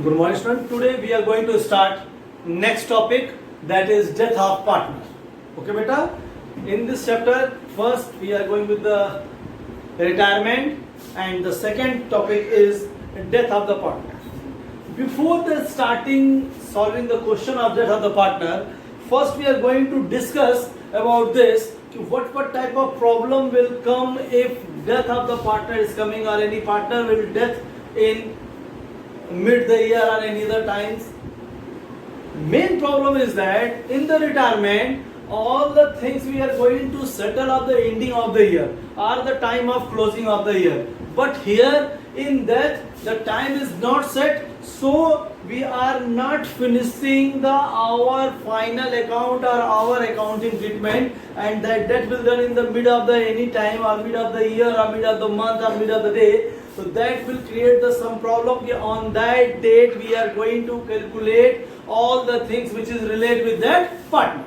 Good morning, student. Today we are going to start next topic, that is death of partner. Okay, beta. In this chapter, first we are going with the retirement, and the second topic is death of the partner. Before the starting solving the question of death of the partner, first we are going to discuss about this. What type of problem will come if death of the partner is coming, or any partner will death in mid the year or any other times. Main problem is that in the retirement, all the things we are going to settle at the ending of the year or the time of closing of the year. But here in that the time is not set, so we are not finishing our final account or our accounting treatment, and that will done in the mid of the any time or mid of the year or mid of the month or mid of the day. So that will create some problem. On that date we are going to calculate all the things which is related with that partner.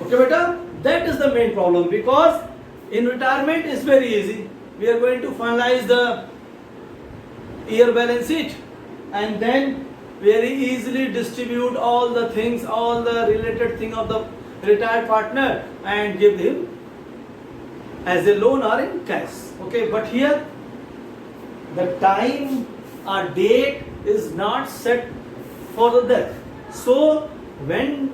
Okay, beta? That is the main problem, because in retirement it's very easy. We are going to finalize the year balance sheet and then very easily distribute all the things, all the related thing of the retired partner and give him as a loan or in cash. Okay, but here the time or date is not set for the death. So when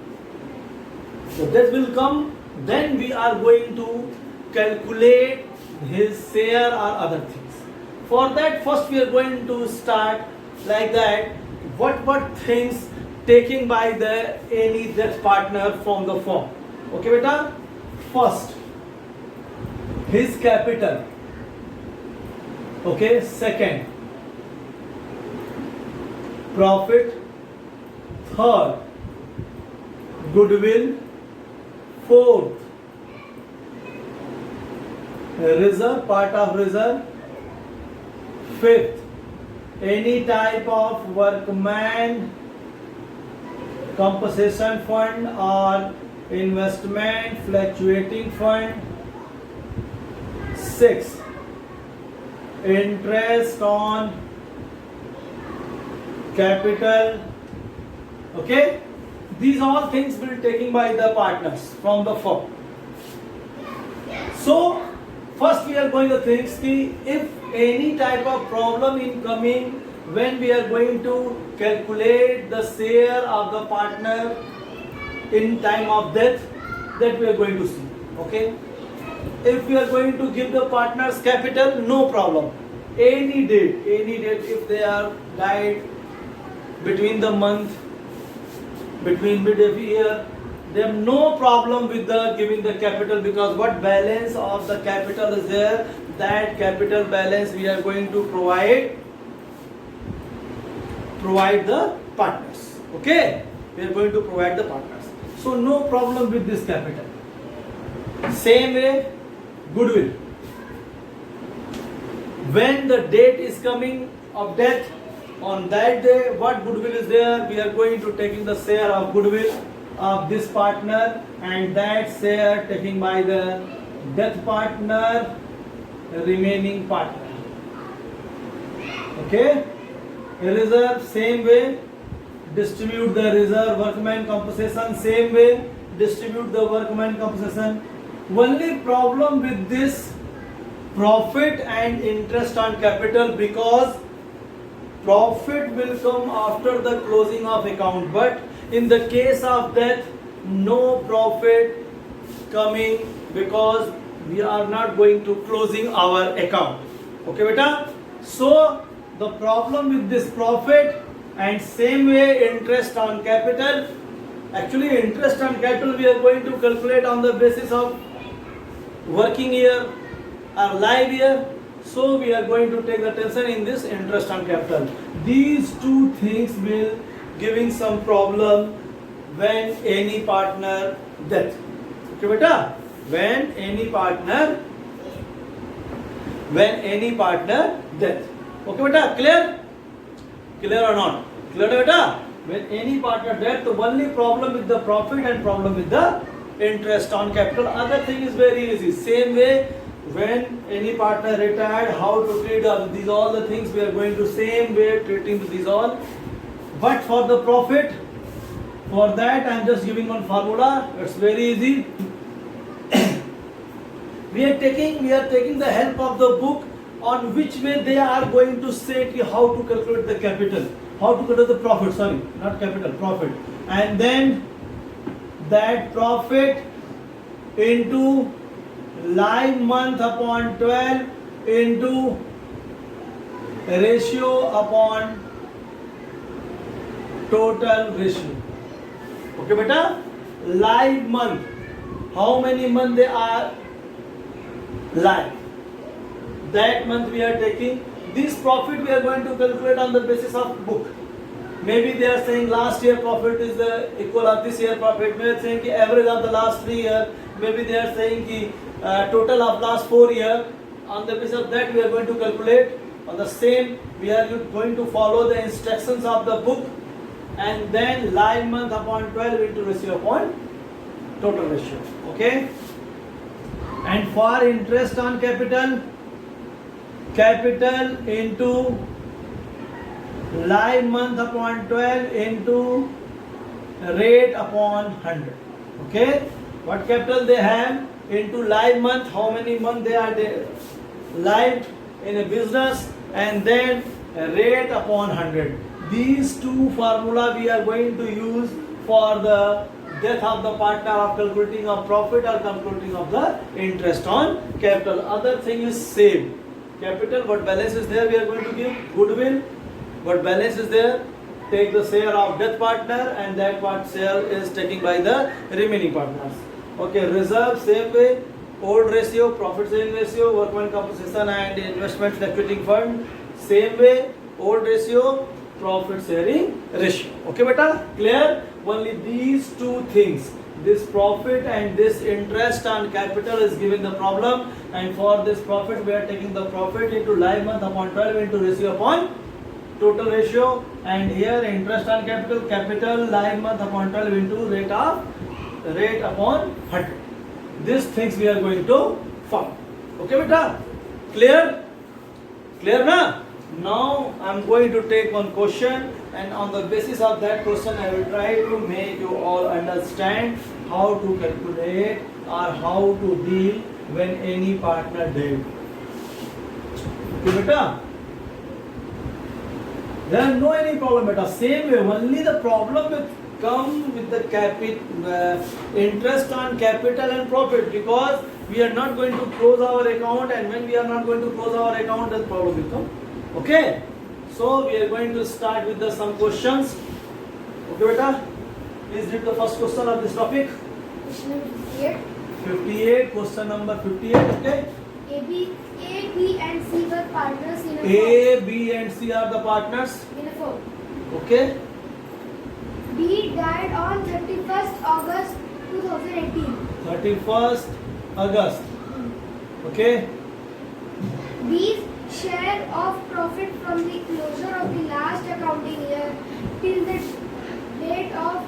the death will come, then we are going to calculate his share or other things. For that, first we are going to start like that. What things taken by the any death partner from the firm? Okay, beta. First, his capital. Okay, second, profit. Third, goodwill. Fourth, reserve, part of reserve. Fifth, any type of workman compensation fund or investment fluctuating fund. Sixth, interest on capital. Okay, these all things will be taken by the partners from the firm. So first we are going to think if any type of problem in coming when we are going to calculate the share of the partner in time of death, that we are going to see. Okay, if we are going to give the partners capital, no problem. Any date if they are died between the month, between mid of year, they have no problem with the giving the capital, because what balance of the capital is there, that capital balance we are going to provide the partners. Okay, we are going to provide the partners. So no problem with this capital. Same way, goodwill. When the date is coming of death, on that day what goodwill is there, we are going to taking the share of goodwill of this partner, and that share taken by the death partner, remaining partner. Okay, reserve, same way, distribute the reserve. Workman compensation, same way, distribute the workman compensation. Only problem with this profit and interest on capital, because profit will come after the closing of account, but in the case of death, no profit coming, because we are not going to closing our account. Okay, beta? So the problem with this profit, and same way interest on capital. Actually interest on capital we are going to calculate on the basis of working year or live year. So we are going to take the attention in this interest on capital. These two things will giving some problem when any partner death. Okay, beta? When any partner death. Okay, beta? Clear? Clear or not? Clear, beta? When any partner death, the only problem with the profit and problem with the interest on capital. Other thing is very easy. Same way, when any partner retired, how to treat these all the things we are going to same way treating these all. But for the profit, for that I am just giving one formula. It's very easy. we are taking the help of the book on which way they are going to say how to calculate the capital, how to calculate the profit, sorry, not capital, profit. And then that profit into live month upon 12 into ratio upon total ratio. Okay, beta? Live month. How many months they are live? That month we are taking. This profit we are going to calculate on the basis of book. Maybe they are saying last year profit is the equal of this year profit. Maybe they are saying ki average of the last 3 years. Maybe they are saying ki total of last 4 years. On the basis of that we are going to calculate. On the same we are going to follow the instructions of the book, and then live month upon 12 into ratio upon total ratio. Okay. And for interest on capital, capital into live month upon 12 into rate upon 100. Okay. What capital they have into live month, how many months they are live in a business, and then rate upon 100. These two formula we are going to use for the death of the partner of calculating of profit or calculating of the interest on capital. Other thing is same. Capital, what balance is there we are going to give? Goodwill. What balance is there? Take the share of death partner, and that part share is taken by the remaining partners. Okay, reserve same way. Old ratio, profit sharing ratio, workman compensation and investment fluctuating fund same way. Old ratio, profit sharing ratio. Okay, beta? Clear? Only these two things, this profit and this interest on capital is giving the problem, and for this profit we are taking the profit into live month upon 12 into ratio upon total ratio, and here interest on capital, capital live month upon 12 into rate upon 100. These things we are going to follow. Okay, beta? Clear? Clear na? Now I am going to take one question, and on the basis of that question I will try to make you all understand how to calculate or how to deal when any partner died. Okay, beta? There is no any problem, beta. Same way, only the problem will come with the interest on capital and profit, because we are not going to close our account, and when we are not going to close our account, the problem will come. Okay, so we are going to start with some questions. Okay, beta? Please read the first question of this topic. Question number 58. 58, question number 58, okay? A, B and C were partners in a firm. A, B and C are the partners. In a firm. Okay? B died on 31st August 2018. 31st August. Okay? B's share of profit from the closure of the last accounting year till the date of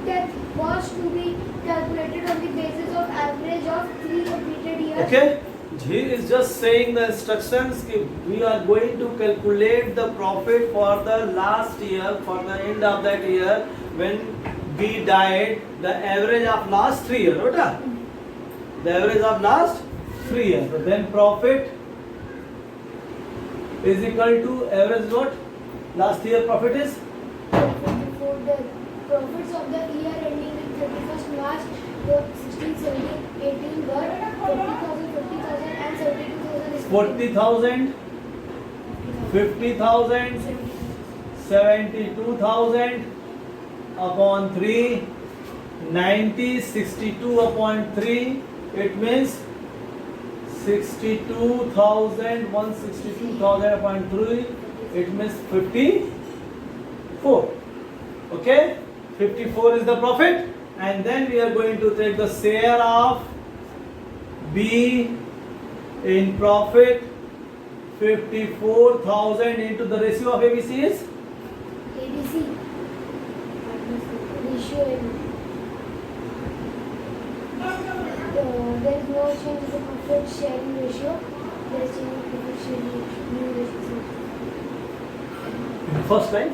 death was to be calculated on the basis of average of 3 repeated years. Okay? He is just saying the instructions. We are going to calculate the profit for the last year, for the end of that year when B died, the average of last 3 years. Right? The average of last 3 years. So then profit is equal to average what? Last year profit is? For the profits of the year ending with 31st March 16, 17, 18 were 40,000, 50,000 and 72,000. 40,000, 50,000, 72,000 upon 3, 90, 62 upon 3, it means 62,000, 162,000 upon 3, it means 54. Okay? 54 is the profit, and then we are going to take the share of B in profit. 54,000 into the ratio of ABC is? ABC. Ratio there is no change in the profit sharing ratio. There is change in profit sharing ratio. First line.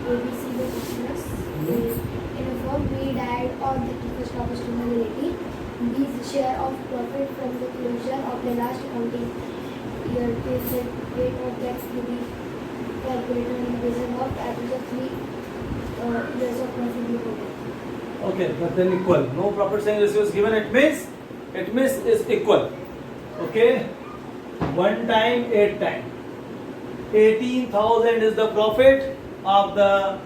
ABC the business. In a form, we died or the first of sustainability. B's share of profit from the closure of the last accounting year till the date of tax to be calculated on the basis of average of 3 years of profit reported. Okay, but then equal. No profit sharing ratio is given. It means is equal. Okay, 1 time 8 time. 18,000 is the profit of the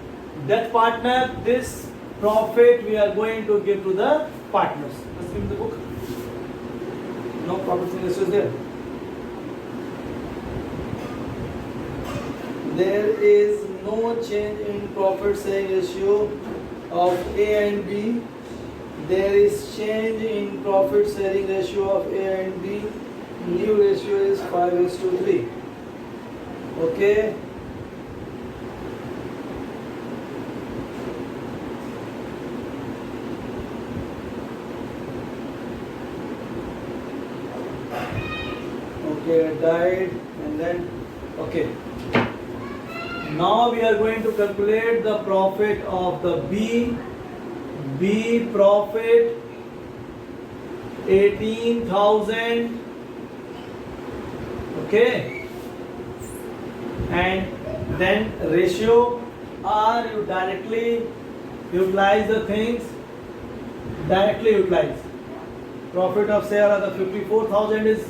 death partner. This profit we are going to give to the partners. Let's give me the book. No profit sharing ratio is there. There is no change in profit sharing ratio of A and B. There is change in profit sharing ratio of A and B. New ratio is 5:3. Okay. Okay, died and then okay. Now we are going to calculate the profit of the B. B profit 18,000. Okay. And then ratio R, you directly utilize the things. Directly utilize. Profit of sale of the 54,000 is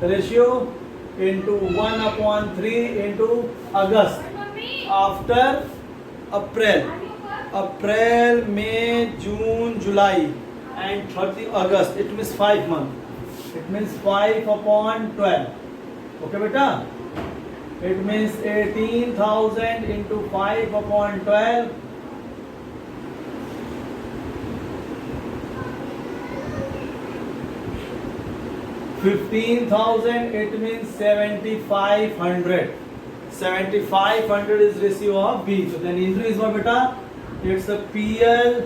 the ratio into 1/3 into August. After April, May, June, July and 30 August. It means 5 months. It means 5/12. Okay, beta? It means 18,000 into 5/12. 15,000. It means 7,500. 7,500 is ratio of B. So then entry is what, beta? It's a PL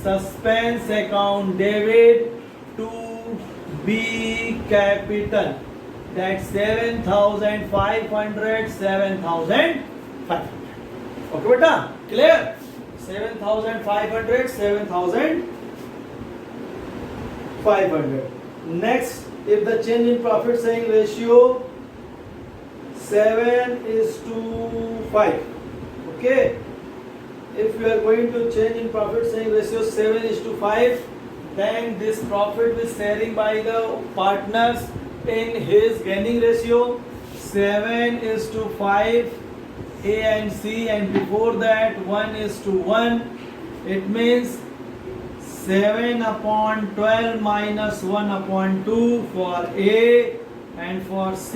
suspense account debit to B capital. That's 7,500. 7,500. Okay, beta? Clear? 7,500. 7,500. Next, if the change in profit sharing ratio 7:5. Okay. If we are going to change in profit sharing ratio 7:5, then this profit is sharing by the partners in his gaining ratio 7:5 A and C, and before that 1:1. It means 7/12 minus 1/2 for A, and for C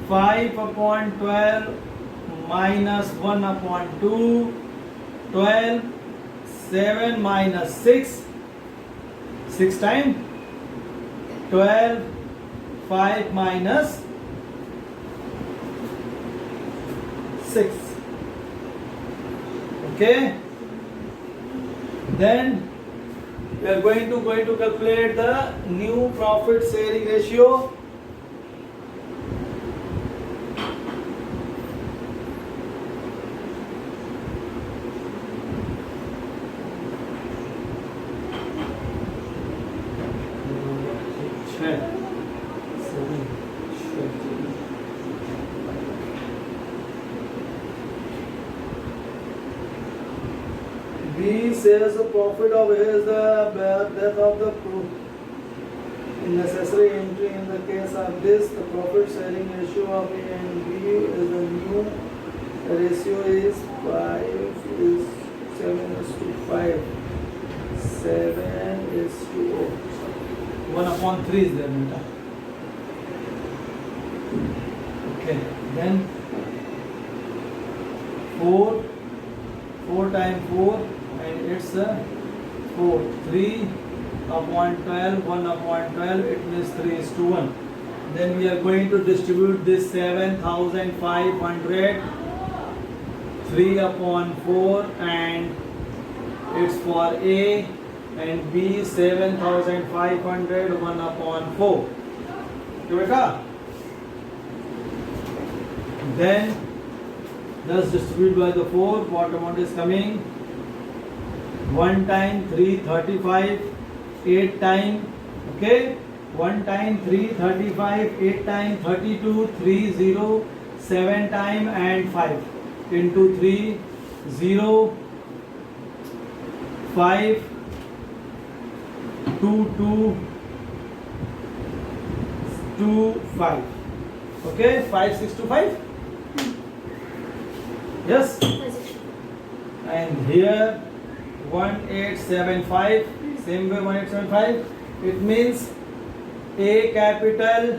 5/12 minus 1/2, 12, 7 minus 6, 6 times 12, 5 minus 6. Okay. Then we are going to calculate the new profit sharing ratio. B says the profit of A is the death of the necessary entry. In the case of this, the profit sharing ratio of A and B is the new ratio is 7:5. 7:0. 1/3 is there, beta. Okay, then 4 times 4, and it's 4. 3/12, 1/12, it means 3:1. Then we are going to distribute this 7,500 3/4 and it's for A, and B 7,500 1 upon 4. Okay, beta? Then just distribute by the 4. What amount is coming? 1 time 335, 8 time. Okay, 1 time 335, 8 time 32, 30, 7 time and 5 into 3, 0, 5, 2, 2, 2, 5. Okay, 5, 6 to 5. Yes, and here 1875, same way 1875. It means A capital,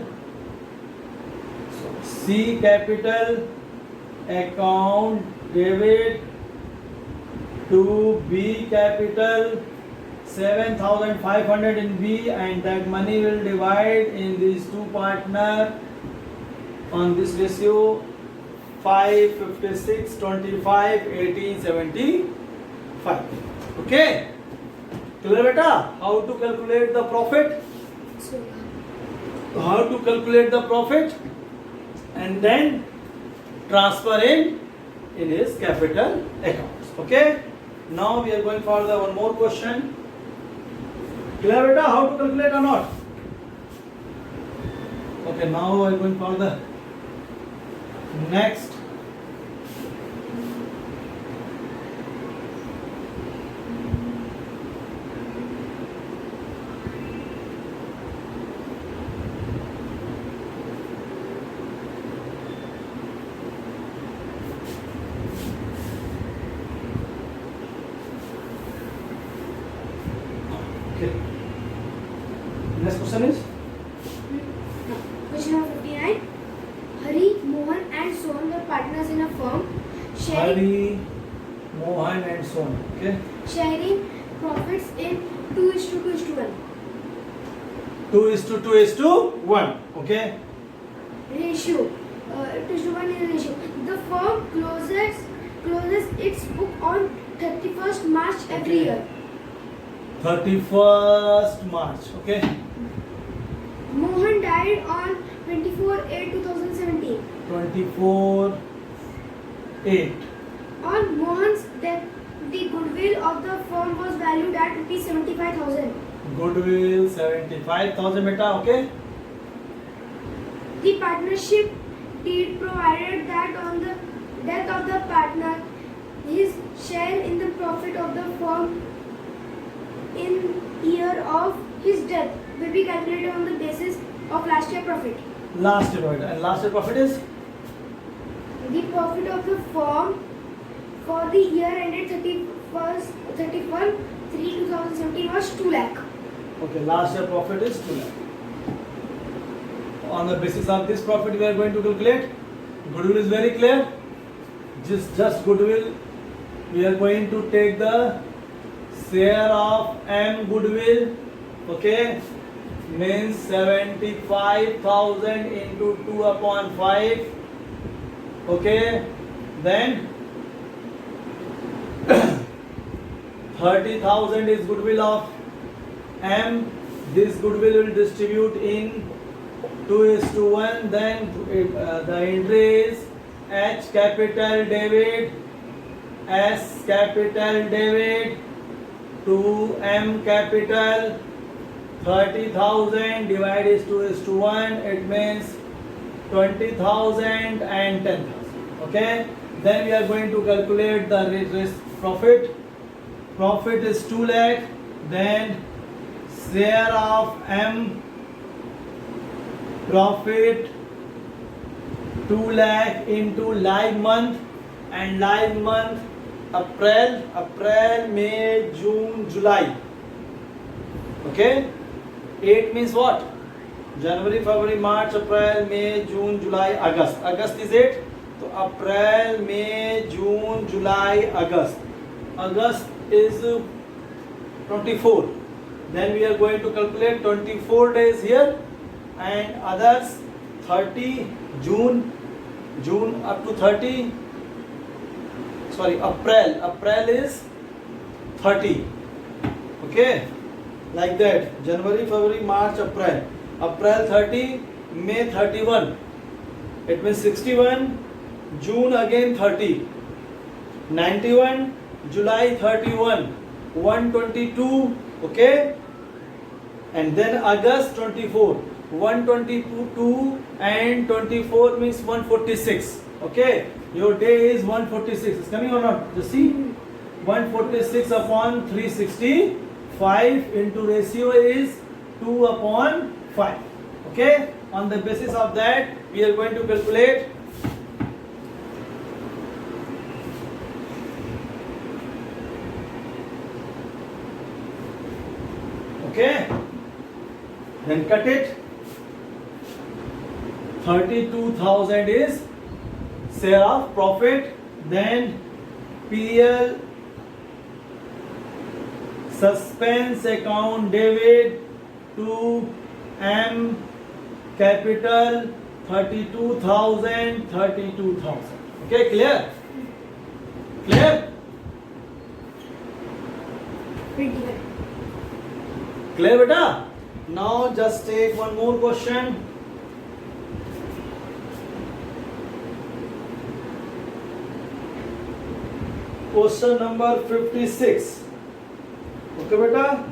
C capital account debit to B capital 7,500 in B, and that money will divide in these two partner on this ratio 5, 56, 25, 18, 75. Okay, clear beta? How to calculate the profit? How to calculate the profit and then transfer in his capital accounts. Okay, now we are going for the one more question. Clear beta? How to calculate or not? Okay, now we are going for the next. Next question is? Question number 59. Hari, Mohan and Son were partners in a firm sharing, Hari, Mohan and Son. Okay. sharing profits in 2:1 2:1. Okay. ratio. 2:1 is ratio. The firm closes its book on 31st March every Okay. year. 31st March. Okay. Mohan died on 24/8/2017. 24/8. On Mohan's death, the goodwill of the firm was valued at rupees 75,000. Goodwill 75,000 beta. Okay. The partnership deed provided that on the death of the partner, his share in the profit of the firm in year of his death will be calculated on the basis of last year profit. Last year, and last year profit is The profit of the firm for the year ended 31/3/2017 was 2 lakh. okay. Last year profit is 2 lakh. On the basis of this profit, we are going to calculate. Goodwill is very clear. Just goodwill. We are going to take the share of M goodwill. Okay, means 75,000 into 2/5. Okay, then 30,000 is goodwill of M. This goodwill will distribute in 2:1. Then the entry is H capital debit, S capital debit to M capital. 30,000 divided is 2:1. It means 20,000 and 10,000. Okay. Then we are going to calculate the profit. Profit is 2 lakh. Then share of M profit 2 lakh into live month, and live month April, May, June, July. Okay. 8 means what? January, February, March, April, May, June, July, August. August is 8. So April, May, June, July, August. August is 24. Then we are going to calculate 24 days here, and others 30 June up to 30. Sorry, April is 30. Okay, like that. January, February, March, April. April 30, May 31. It means 61. June again 30. 91. July 31. 122. Okay. And then August 24. 122 and 24 means 146. Okay. Your day is 146. It's coming or not? Just see. 146 upon 365 into ratio is 2 upon 5. Okay. On the basis of that, we are going to calculate. Okay. Then cut it. 32,000 is share of profit. Then PL suspense account debit to M capital 32,000. Okay, clear? Clear? Clear, beta? Now just take one more question. Question number 56. Okay, beta?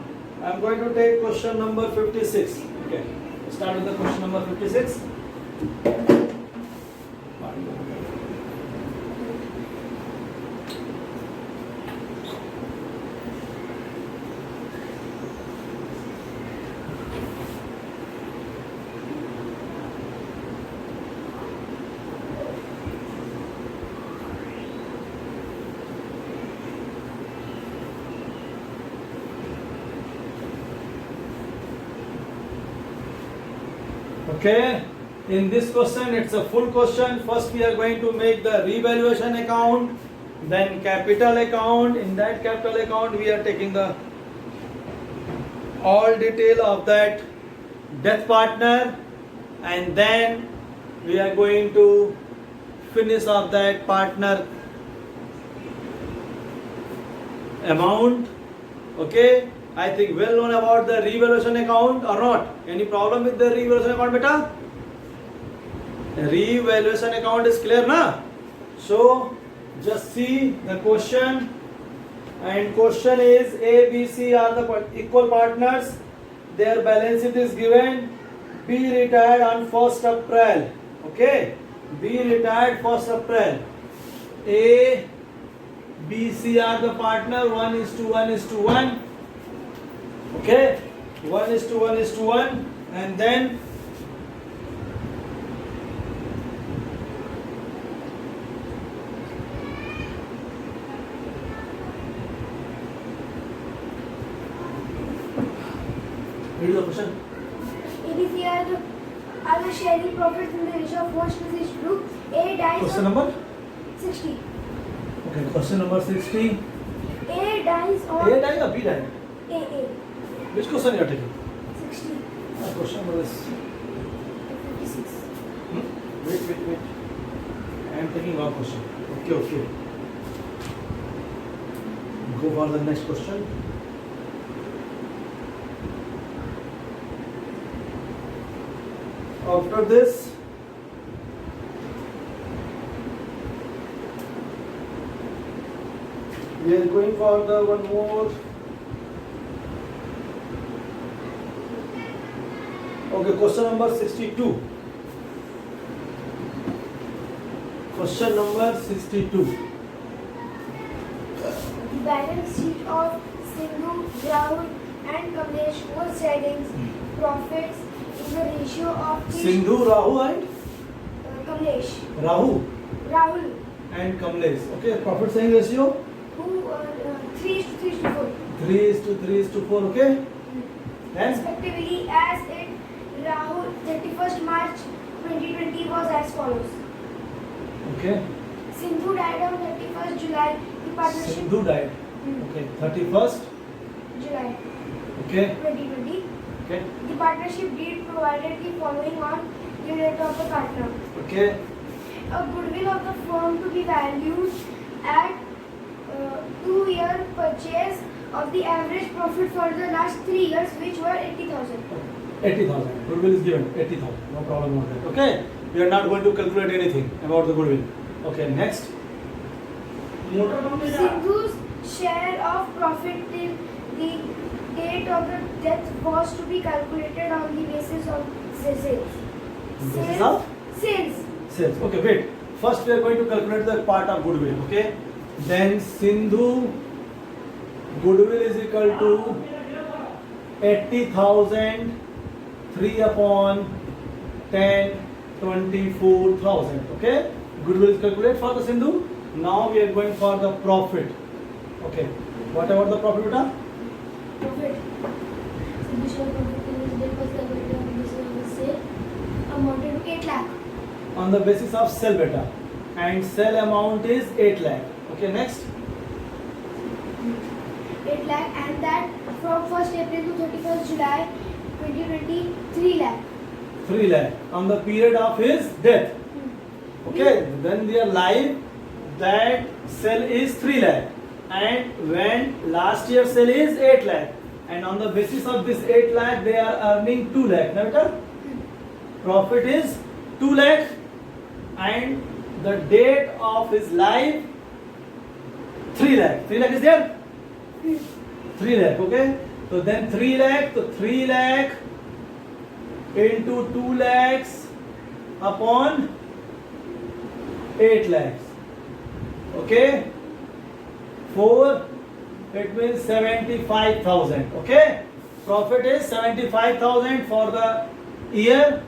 I am going to take question number 56. Okay. Start with the question number 56. Okay, in this question it's a full question. First we are going to make the revaluation account, then capital account. In that capital account we are taking the all detail of that death partner, and then we are going to finish off that partner amount. Okay, I think well known about the revaluation account or not? Any problem with the revaluation account, beta? Revaluation account is clear, na? So just see the question, and question is A, B, C are the equal partners. Their balance sheet is given. B retired on 1st April. Okay, B retired 1st April. A, B, C are the partner. 1:1:1. Okay, 1:1:1, and then read the question. ABC are the sharing profits in the ratio of 1:2. A dies Question on number 60. Okay, question number 60. A dies on A died or B died? A. Which question you are taking? 60. Question number is 56. wait. I am taking one question. Okay. Go for the next question. After this, we are going for the one more. Okay, question number 62. Question number 62. The balance sheet of Sindhu, Rahul, and Kamlesh was sharing profits in the ratio of Sindhu, Rahu and Kamlesh. Rahul and Kamlesh. Okay, profit sharing ratio Who 3:3:4. 3:3:4. Okay. Then Respectively, as it Rahul 31st March 2020 was as follows. okay. Sindhu died on 31st July. The partnership Sindhu died. Okay. 31st. July Okay. 2020. Okay. The partnership deed provided the following on unit of the partner. Okay. A goodwill of the firm to be valued at 2-year purchase of the average profit for the last 3 years, which were 80,000. 80,000. Goodwill is given 80,000. No problem about that. Okay. We are not going to calculate anything about the goodwill. Okay. Next. Sindhu's share of profit till the date of the death was to be calculated on the basis of sales. Basis of Sales. sales. Okay. Wait. First, we are going to calculate the part of goodwill. Okay. Then Sindhu goodwill is equal to 80,000. 3 upon 10, 24,000. Okay. Goodwill is calculated for the Sindhu. Now we are going for the profit. Okay. What about the profit, beta? Profit. Sindhu's share of profit till the date was calculated on the basis of the sale amounted to 8 lakh. On the basis of sell, beta. And sell amount is 8 lakh. Okay. Next. 8 lakh, and that from 1st April to 31st July 2020, 3 lakh. 3 lakh. On the period of his death. Okay. When they are live, that sell is 3 lakh. And when last year sell is 8 lakh. And on the basis of this 8 lakh, they are earning 2 lakh. Now, beta? Profit is 2 lakh. And the date of his life 3 lakh. 3 lakh is there? 3 lakh, okay? So then 3 lakh, so 3 lakh into 2 lakhs upon 8 lakhs. Okay? 4, it means 75,000. Okay? Profit is 75,000 for the year.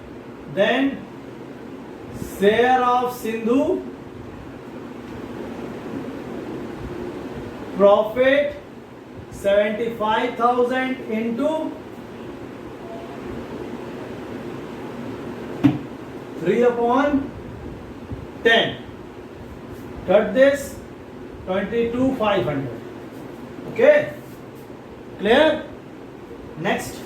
Then share of Sindhu profit 75,000 into 3 upon 10. Cut this 22,500. Okay? Clear? Next.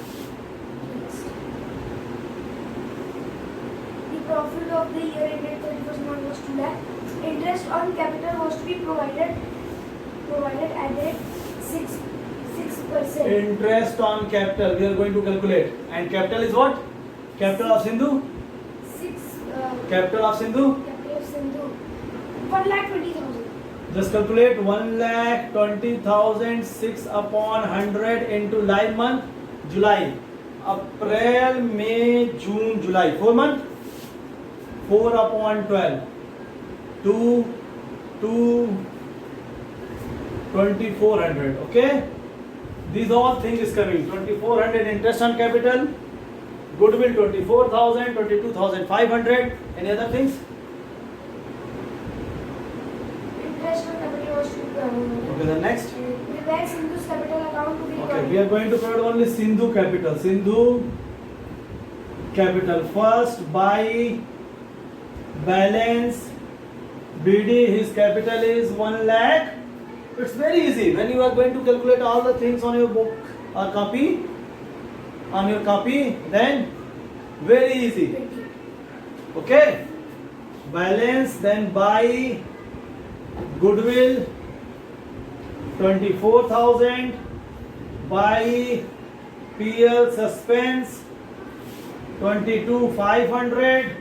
The profit of the year ended 31st March was 2 lakh. Interest on capital was to be provided at rate 6%. Interest on capital we are going to calculate. And capital is what? Capital of Sindhu? 6. Capital of Sindhu? Capital of Sindhu 1,20,000. Just calculate 1,20,000 6 upon 100 into live month July. April, May, June, July. 4 month? 4 upon 12. 2, 2,400. Okay? These all things is coming. 2,400 interest on capital. Goodwill 24,000, 22,500. Any other things? Interest on capital was to be provided. Okay, the next. Prepare Sindhu's capital account to be Okay, recorded. we are going to provide only Sindhu capital. Sindhu capital. First, by balance BD, his capital is 1 lakh. It's very easy. When you are going to calculate all the things on your book or copy, then very easy. 20. Okay? Balance, then by goodwill 24,000, by PL suspense 22,500,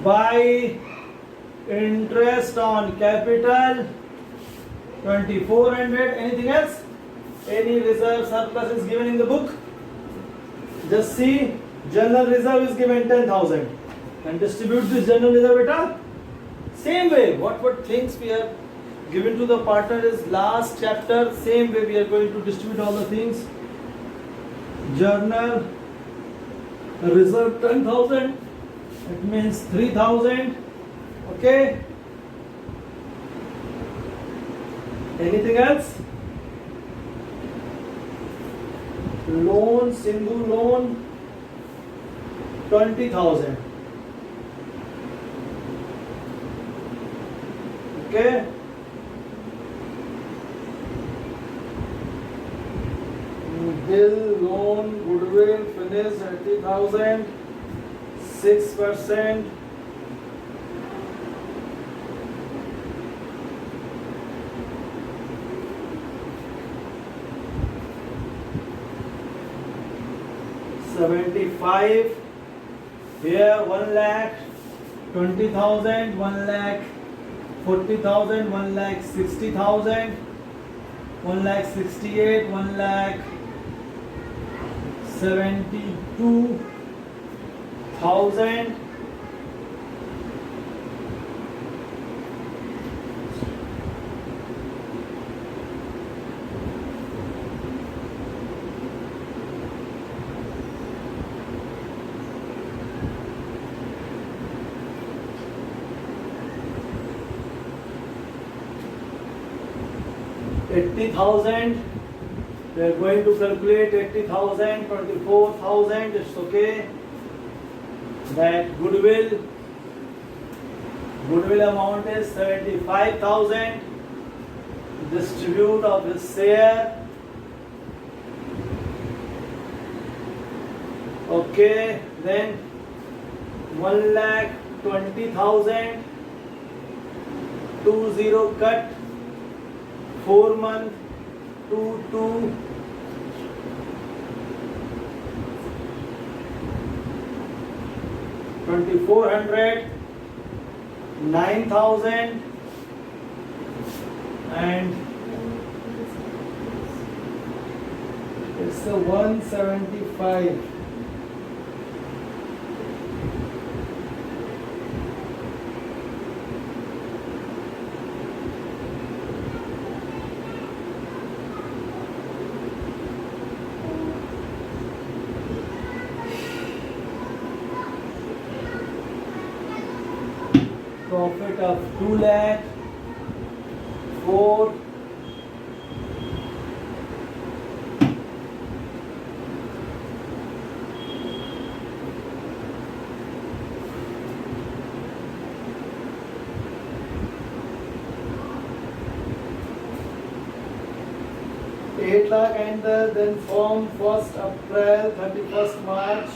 by interest on capital 2,400. Anything else? Any reserve surplus is given in the book? Just see, general reserve is given 10,000. And distribute this general reserve, beta. Same way, what things we have given to the partner is last chapter. Same way we are going to distribute all the things. Journal reserve 10,000. It means 3,000. Okay. Anything else? Loan, Sindhu loan 20,000. Okay. Bill, loan, goodwill, finish 80,000, 6%. 75. Here 1 lakh 20,000, 1 lakh 40,000, 1 lakh 60,000, 1 lakh 68, 1 lakh 72,000. $80,000. We are going to calculate 80,000, 24,000. It's okay. That goodwill amount is 75,000. Distribute of his share. Okay. Then 1,20,000. 20 cut. 4 month, 2, 2,400, 9,000, and it's a 175. Profit of 2 lakh, 4, 8 lakh, and then from 1st April, 31st March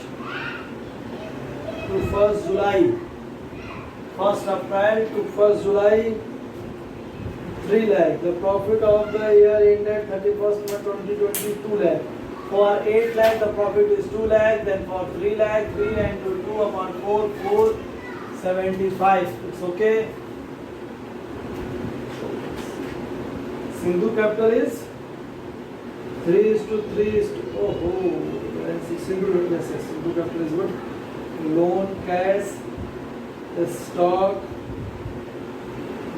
to 1st July. 1st April to 1st July, 3 lakh. The profit of the year ended 31st March 2020, 2 lakh. For 8 lakh, the profit is 2 lakh. Then for 3 lakh, 3 into 2 upon 4, 475. It's okay. Sindhu capital is 3:3. Sindhu capital is good. Loan, cash, stock.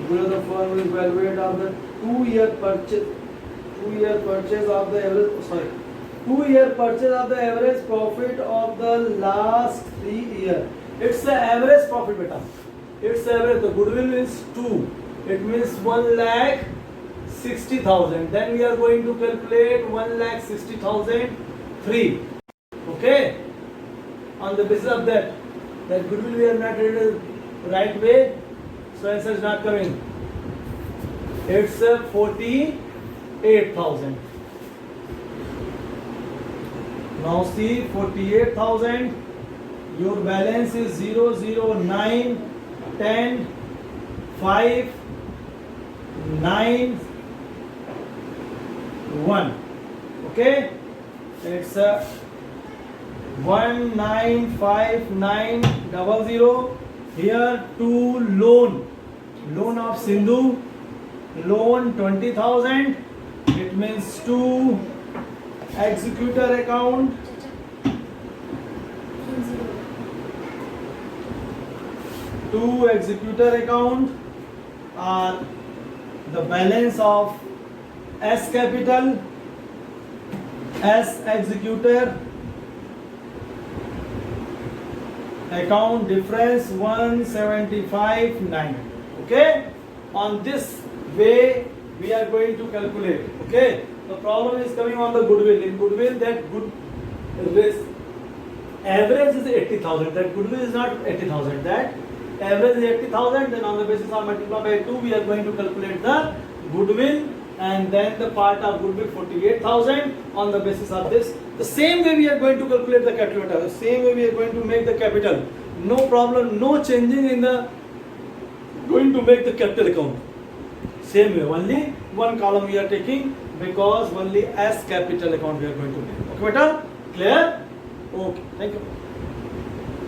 Below the firm will evaluate of the 2-year purchase. 2-year purchase of the average. 2-year purchase of the average profit of the last 3 years. It's the average profit, beta. It's average. The goodwill is 2. It means 1,60,000. Then we are going to calculate 1,60,000 3. Okay. On the basis of that goodwill we are not read the right way, so answer is not coming. It's 48,000. Now see 48,000. Your balance is 0, 0, 9, 10, 5, 9, 1. Okay. It's 1,959,00. Here 2 loan of Sindhu, loan 20,000. It means 2 executor account, 2 executor account are the balance of S capital, S executor account difference 175,900. Okay, on this way we are going to calculate. Okay, the problem is coming on the goodwill. In goodwill, that good risk average is 80,000. That goodwill is not 80,000. That average is 80,000. Then on the basis of multiply by 2, we are going to calculate the goodwill, and then the part of goodwill 48,000. On the basis of this, the same way we are going to calculate the capital. The same way we are going to make the capital. No problem, no changing in the going to make the capital account. Same way, only one column we are taking because only as capital account we are going to make. Okay, beta? Clear? Okay, thank you.